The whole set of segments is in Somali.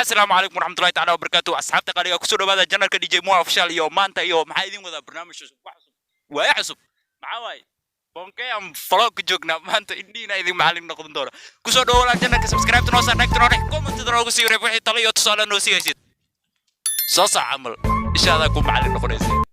السلام عليكم ورحمة الله تعالى وبركاته. أصحاب تقاليد كسر هذا الجنة كدي مو أوفيشال يوم ما أنت يوم حايدين وذا برنامج ويحسب معاي بونكي أم فلوك جوجنا ما أنت إني إذا معلم نقدم دورة كسر دورة الجنة كسبسكرايب تنوصل نك تروح كومنت تروح كسير يفوح طليو تصال نوسي أجد صاصة عمل إيش هذا كم معلم نقدم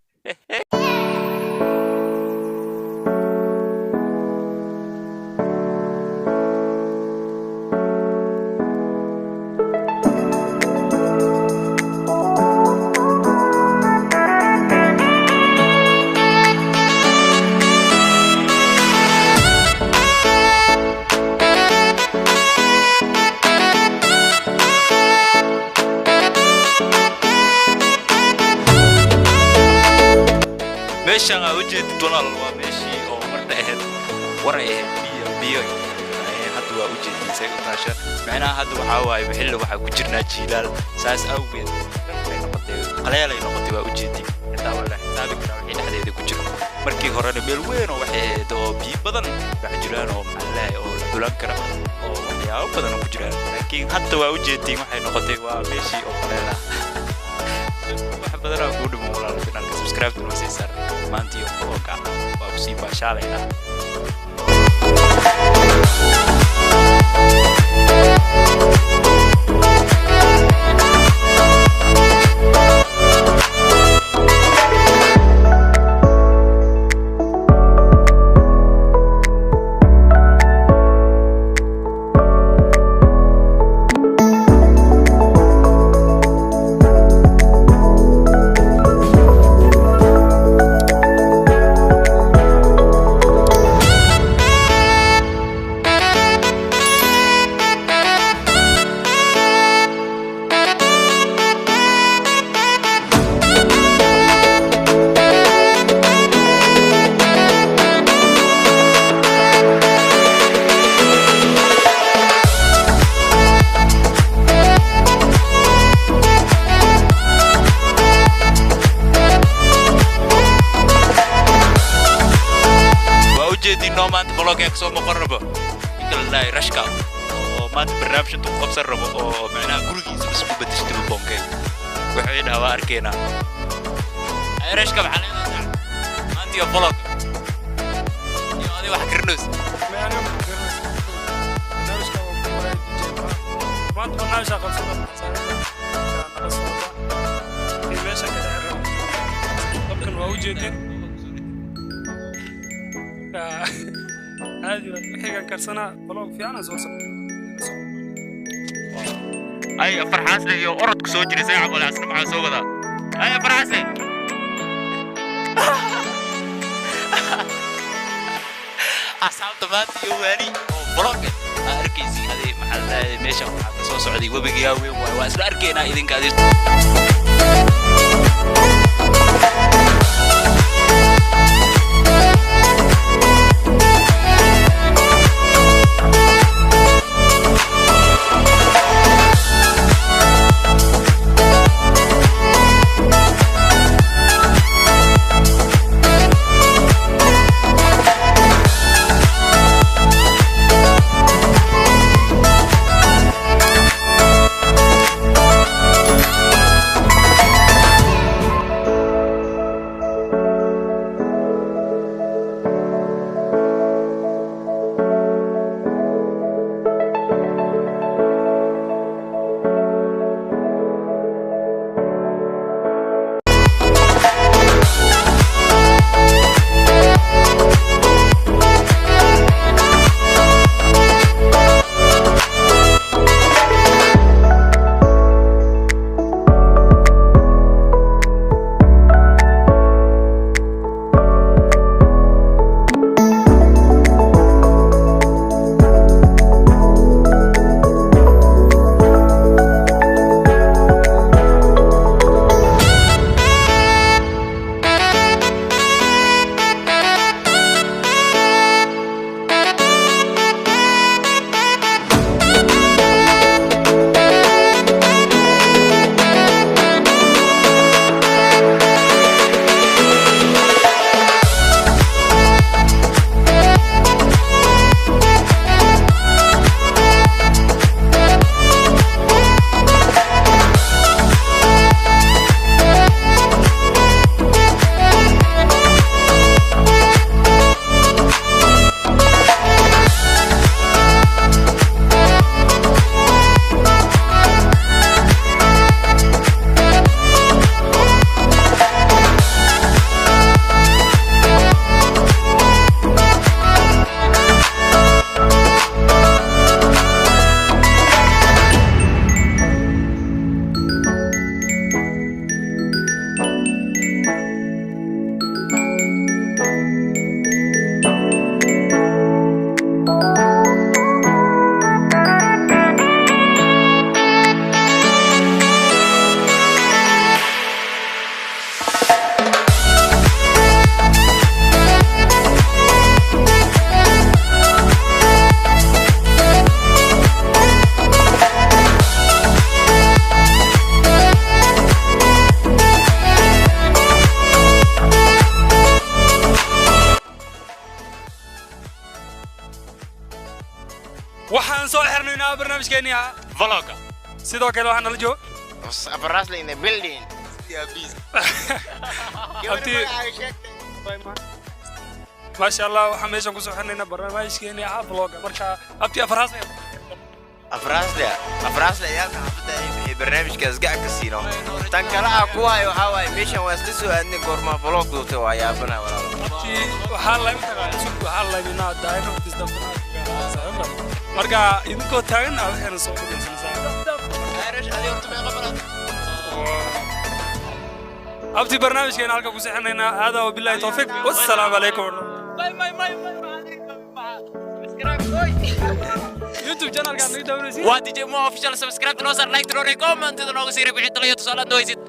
meeshaan aad u jeedid walaal waa meeshii oo marna ahayd waray ahayd biyo hadda waa u jeedisay u taashan macnaha hadda waxa waaye xilli waxa ku jirnaa jiilaal saas awgeed qaleel ay noqotay waa u jeedin inta wala xisaabi kara wixii dhexdeeda ku jiro markii horena meel weyn oo waxay ahayd oo biyo badan wax jiraan oo maxallaha oo la dulan kara oo waxyaabo badan ku jiraan laakiin hadda waa u jeedin waxay noqotay waa meeshii oo qaleela wax badan oo ku dhimo walaal kanaalka subscribe to noo sii maanta iyo qolka waa ku sii baashaalayna maanta vlog soo maqarrabo inta la rashka oo maanta barnaamij inta qabsan rabo oo macnaha gurigiisa isku bedeshtay bonke waxay dhawa arkeena ay rashka maxaa leedahay maanta iyo vlog iyo adi wax karnoos maanta barnaamij qabsan meesha ka dhacay dadkan waa u jeedin عادي وحيقا كرسنا بلوغ في أنا زور أي فرحاس لي أرد كسوجري ساعة ولا عسنا مع سوق ذا أي فرحاس لي أصحاب تبات يواني بلوغ أركيزي هذه محل ميشا سو سعودي وبقياوي وأسر أركينا إذن كادير waxaan soo xirnaynaa barnaamijkeennii vloga sidoo kale waxaan nala joog Abrasle in the building. ما شاء الله وحميش نقص حنينا برنامج كيني عبلوج مركا أبتي أفراسle يا كابتن برنامج كازقع كسينو تنكلا أقوى وحاوي ميشان واسلسو أني قرما فلوق دوتو يا بنا ولا أبتي وحالا يمتى سوق وحالا يمنا داينو تستمتع مركا إنكو تاين أو إحنا صوت أبتي برنامج كيني هالك قص حنينا هذا وبالله توفيق والسلام عليكم يوتيوب channel kan ini tahu sih. Wah, DJ Mo official subscribe, terus like, terus comment, terus nongol sih, repeat, terus YouTube salah, noise it.